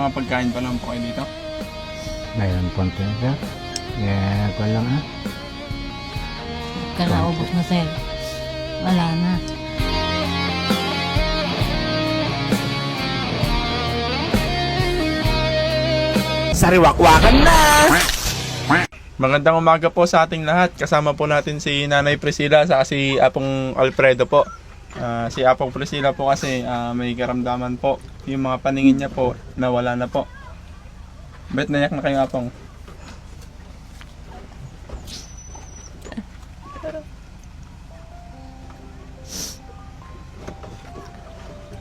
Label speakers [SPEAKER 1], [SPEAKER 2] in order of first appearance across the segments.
[SPEAKER 1] mga pagkain pa lang po kayo dito?
[SPEAKER 2] Mayroon konti na sir. Yeah, ko lang ha.
[SPEAKER 3] Kalaubos na sir. Wala na.
[SPEAKER 4] Sariwakwakan na!
[SPEAKER 1] Magandang umaga po sa ating lahat. Kasama po natin si Nanay Priscilla sa si Apong Alfredo po. Si Apong Priscilla po kasi may karamdaman po. Yung mga paningin niya po nawala na po. Bet nayak na kayo Apong?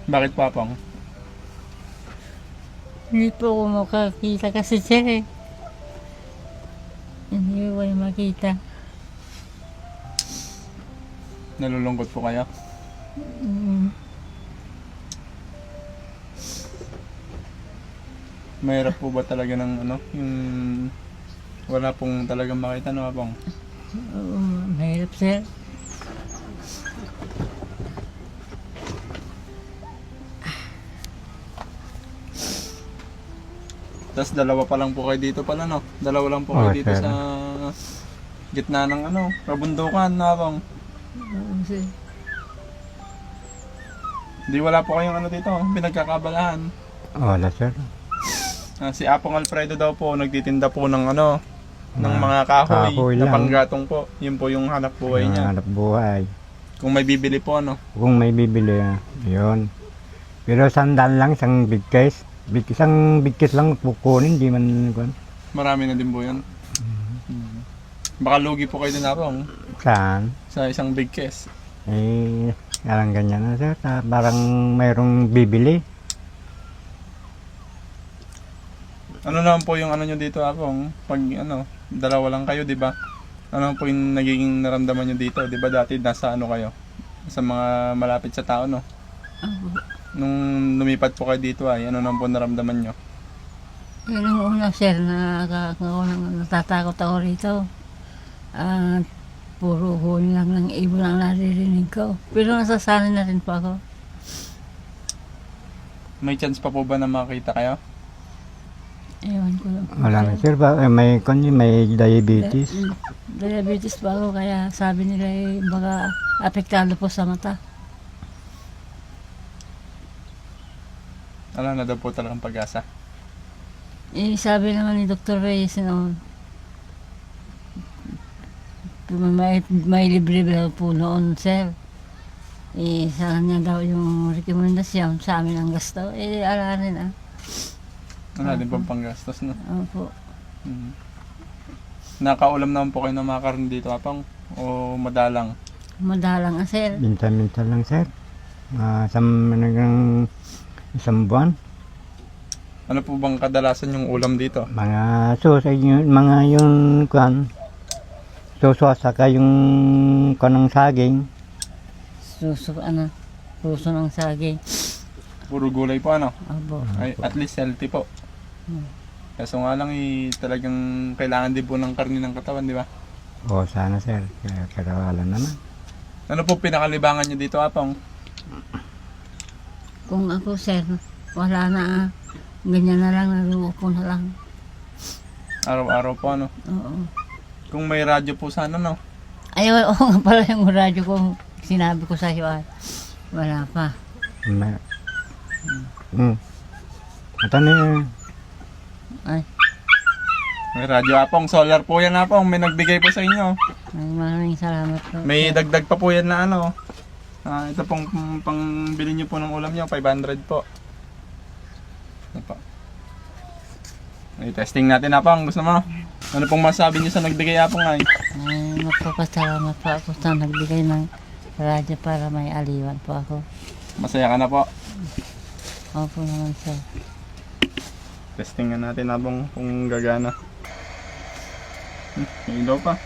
[SPEAKER 1] Bakit po Apong?
[SPEAKER 3] Hindi po ako makakita kasi sir eh. Hindi ko kayo makita.
[SPEAKER 1] Nalulungkot po kayo? Mahirap po ba talaga ng ano, yung wala pong talagang makita no Apong?
[SPEAKER 3] Oo, mahirap sir.
[SPEAKER 1] Tapos dalawa pa lang po kayo dito pala no? Dalawa lang po kayo dito
[SPEAKER 2] sir.
[SPEAKER 1] sa gitna ng ano, kabundukan na Apong.
[SPEAKER 3] Oo sir.
[SPEAKER 1] Di wala po kayong ano dito, pinagkakabalahan.
[SPEAKER 2] Wala sir.
[SPEAKER 1] Si Apong Alfredo daw po nagtitinda po ng ano, ng mga
[SPEAKER 2] kahoy
[SPEAKER 1] kahoy na
[SPEAKER 2] lang.
[SPEAKER 1] panggatong po. Yun po yung hanap buhay niya.
[SPEAKER 2] Hanap buhay.
[SPEAKER 1] Kung may bibili po ano.
[SPEAKER 2] Kung may bibili, yun. Pero sandal lang, isang big case. Isang big case lang kukunin, di man kuan.
[SPEAKER 1] Marami na din po yun. Baka lugi po kayo din Apong
[SPEAKER 2] Saan?
[SPEAKER 1] sa isang big case.
[SPEAKER 2] Eh, parang ganyan na sir. Parang mayroong bibili.
[SPEAKER 1] Ano naman po yung ano nyo dito Apong? Pag ano, dalawa lang kayo, di ba? Ano po yung nagiging naramdaman nyo dito? Di ba dati nasa ano kayo? Sa mga malapit sa tao, no?
[SPEAKER 3] Oo.
[SPEAKER 1] Nung lumipat po kayo dito ay, ano naman po naramdaman nyo?
[SPEAKER 3] Yun ang una sir na natatakot ako rito. Puro huli lang ng ibon ang naririnig ko. Pero nasasanay na rin po ako.
[SPEAKER 1] May chance pa po ba na makita kayo?
[SPEAKER 3] Ewan ko lang po.
[SPEAKER 2] Wala na sir. May diabetes.
[SPEAKER 3] Diabetes pa ako kaya sabi nila eh, baka apektado po sa mata.
[SPEAKER 1] Wala na daw po talagang pag-asa.
[SPEAKER 3] Eh, sabi naman ni Dr. Reyes noon, may libre daw po noon, sir. Eh, sa kanya daw yung rekomendasyon, sa amin ang gasto. Eh, ala rin ah.
[SPEAKER 1] Wala din pong panggastos, no?
[SPEAKER 3] Opo.
[SPEAKER 1] Nakaulam naman po kayo ng mga karne dito, Apong? O madalang?
[SPEAKER 3] Madalang ah, sir.
[SPEAKER 2] Minsan-minsan lang sir. Isang buwan.
[SPEAKER 1] Ano po bang kadalasan yung ulam dito?
[SPEAKER 2] Mga susay yun, mga yung kuan. Suswa saka yung kanang saging.
[SPEAKER 3] Suso ng saging.
[SPEAKER 1] Puro gulay po, ano?
[SPEAKER 3] Opo.
[SPEAKER 1] Ay, at least healthy po. Kaso nga lang, talagang kailangan din po ng karne ng katawan, di ba?
[SPEAKER 2] O sana sir, kaya karawalan naman.
[SPEAKER 1] Ano po pinakalibangan nyo dito, Apong?
[SPEAKER 3] Kung ako, sir, wala na ah. Ganyan na lang, naluupo na lang.
[SPEAKER 1] Araw-araw po, ano?
[SPEAKER 3] Oo.
[SPEAKER 1] Kung may radyo po sana, no?
[SPEAKER 3] Ay, oo nga pala yung radyo ko. Sinabi ko sa iyo ah. Wala pa.
[SPEAKER 2] Ito na
[SPEAKER 3] Ay,
[SPEAKER 1] May radyo, Apong. Solar po yan, Apong. May nagbigay po sa inyo.
[SPEAKER 3] maraming salamat po.
[SPEAKER 1] May dagdag pa po yan na ano. Ito pong pangbili nyo po ng ulam nyo, 500 po. Ito po. Testing natin, Apong. Gusto mo? Ano pong masabi nyo sa nagbigay, Apong ay?
[SPEAKER 3] Ay, magpapasalamat po ako sa nagbigay ng radyo para may aliwan po ako.
[SPEAKER 1] Masaya ka na po.
[SPEAKER 3] Opo naman sir.
[SPEAKER 1] Testing nga natin, Apong, kung gagana. May ilaw pa.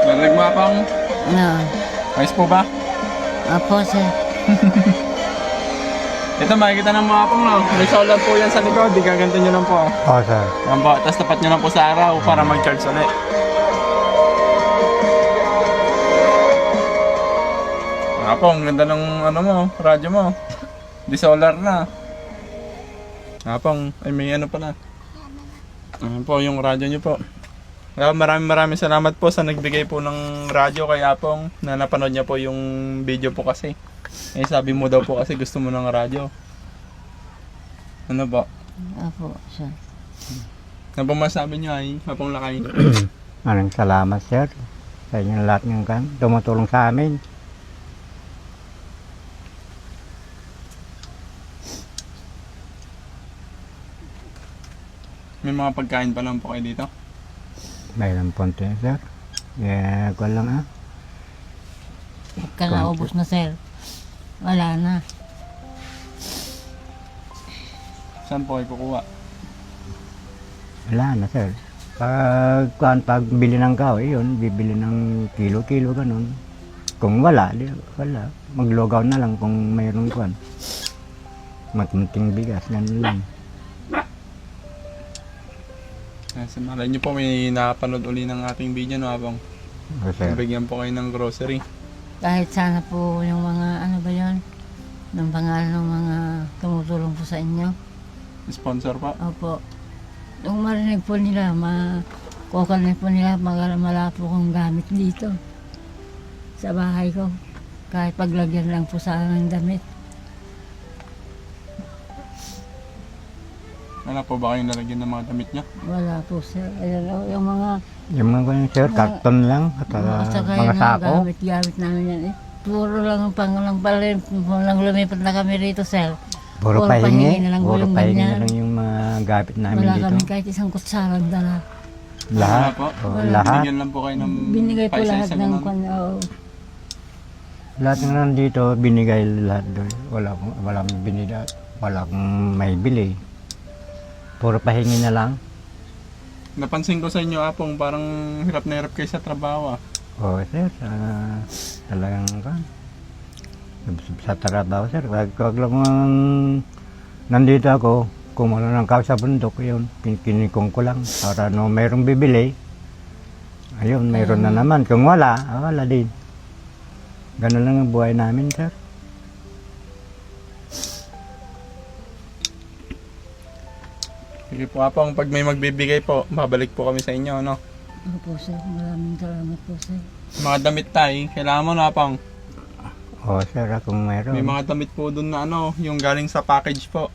[SPEAKER 1] Narinig mo, Apong?
[SPEAKER 3] No.
[SPEAKER 1] Ayos po ba?
[SPEAKER 3] Opo sir.
[SPEAKER 1] Ito makikita ng mga Apong, no? May solar po yan sa likod. Di gaganto nyo lang po.
[SPEAKER 2] O sir.
[SPEAKER 1] Yan po. Tapos tapat nyo lang po sa araw para mag-charge ulit. Apong, ganda ng ano mo, radyo mo. Di solar na. Apong, ay may ano pala. Ayan po yung radyo nyo po. Kaya maraming salamat po sa nagbigay po ng radyo kay Apong na napanood niya po yung video po kasi. Eh sabi mo daw po kasi gusto mo ng radyo. Ano po?
[SPEAKER 3] Apo, sir.
[SPEAKER 1] Ano po masabi niyo ay Apong Lakay?
[SPEAKER 2] Maraming salamat, sir. Sa inyo lahat ng tumutulong sa amin.
[SPEAKER 1] May mga pagkain pa lang po kayo dito?
[SPEAKER 2] Mayroon punto yun, sir. Ko lang
[SPEAKER 3] Pagka naubos na, sir, wala na.
[SPEAKER 1] Saan po kayo kukuha?
[SPEAKER 2] Wala na, sir. Pag bili ng kahoy, yun, bibili ng kilo-kilo, ganun. Kung wala, wala. Maglugaw na lang kung mayroong kwan. Matmunting bigas, ganun lang.
[SPEAKER 1] Sa malay niyo po may nakapanood uli ng ating video no Apong.
[SPEAKER 2] O, sir.
[SPEAKER 1] Bigyan po kayo ng grocery.
[SPEAKER 3] Kahit sana po yung mga, ano ba yun, ng pangalan ng mga tumutulong po sa inyo.
[SPEAKER 1] Sponsor po.
[SPEAKER 3] Opo. Kung marinig po nila, kukunin po nila, mala po kong gamit dito. Sa bahay ko. Kahit paglagyan lang po sa ng damit.
[SPEAKER 1] Wala po ba kayong lalagyan ng mga damit niya?
[SPEAKER 3] Wala po, sir. Ayan, yung mga
[SPEAKER 2] Yung mga ganun, sir, karton lang. At
[SPEAKER 3] saka
[SPEAKER 2] mga
[SPEAKER 3] yung
[SPEAKER 2] sako.
[SPEAKER 3] gamit namin yan. Puro lang pangalang pala, lang lumipat na kami rito, sir.
[SPEAKER 2] Puro
[SPEAKER 3] Puro pahingi
[SPEAKER 2] pahingi.
[SPEAKER 3] na lang po
[SPEAKER 2] Puro
[SPEAKER 3] yung
[SPEAKER 2] pahingi na
[SPEAKER 3] ganyan.
[SPEAKER 2] lang yung mga gamit namin
[SPEAKER 3] Wala
[SPEAKER 2] dito.
[SPEAKER 3] kami kahit isang kutsarang dala.
[SPEAKER 2] Lahat.
[SPEAKER 1] Wala po.
[SPEAKER 2] O,
[SPEAKER 3] Wala.
[SPEAKER 2] lahat.
[SPEAKER 1] Bigyan lang po kayo ng
[SPEAKER 3] Binigay po lahat
[SPEAKER 1] paisa-isa
[SPEAKER 3] ng
[SPEAKER 1] ganun.
[SPEAKER 2] Lahat ng nandito, binigay lahat doon. Walang binigay. Walang may bili. Puro pahingi na lang.
[SPEAKER 1] Napansin ko sa inyo Apong parang hirap na hirap kayo sa trabaho ah.
[SPEAKER 2] O, sir, talagang kan. Sa trabaho, sir. Wag lang nandito ako, kumuha ng kahoy sa bundok, yun, kinikong ko lang para no mayroong bibili. Ayun, mayroon na naman. Kung wala, wala din. Ganun lang ang buhay namin, sir.
[SPEAKER 1] Sige po Apong, pag may magbibigay po, babalik po kami sa inyo no.
[SPEAKER 3] Opo, sir. Maraming salamat po, sir.
[SPEAKER 1] Mga damit tayo, kailangan mo na Apong.
[SPEAKER 2] O, sir, kung mayroon.
[SPEAKER 1] May mga damit po doon na ano, yung galing sa package po.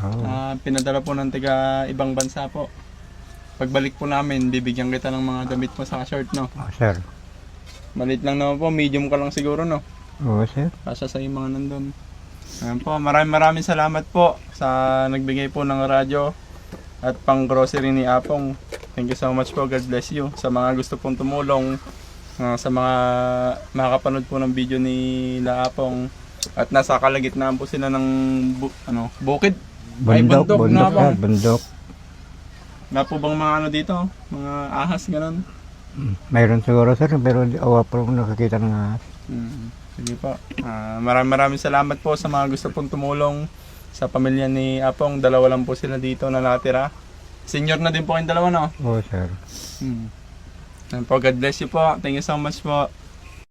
[SPEAKER 2] Oo.
[SPEAKER 1] Pinadala po ng tiga ibang bansa po. Pagbalik po namin, bibigyan kita ng mga damit mo sa short no.
[SPEAKER 2] O, sir.
[SPEAKER 1] Malit lang naman po, medium ka lang siguro no.
[SPEAKER 2] O, sir.
[SPEAKER 1] Kasya sa yung mga nandun. Ayan po, maraming salamat po sa nagbigay po ng radyo at pang grocery ni Apong. Thank you so much po, God bless you. Sa mga gusto pong tumulong, sa mga makakapanood po ng video ni La Apong. At nasa kalagitnaan po sila ng bukid. Ay,
[SPEAKER 2] Bundok,
[SPEAKER 1] bundok na
[SPEAKER 2] bundok,
[SPEAKER 1] po.
[SPEAKER 2] sir, bundok.
[SPEAKER 1] Wala po bang mga ano dito? Mga ahas, ganun?
[SPEAKER 2] Mayroon siguro, sir, pero awa po akong nakakita ng ahas.
[SPEAKER 1] Sige po. Maraming salamat po sa mga gusto pong tumulong sa pamilya ni Apong. Dalawa lang po sila dito na natira. Senior na din po kayong dalawa, no?
[SPEAKER 2] O, sir.
[SPEAKER 1] Ayan po, God bless you po. Thank you so much po.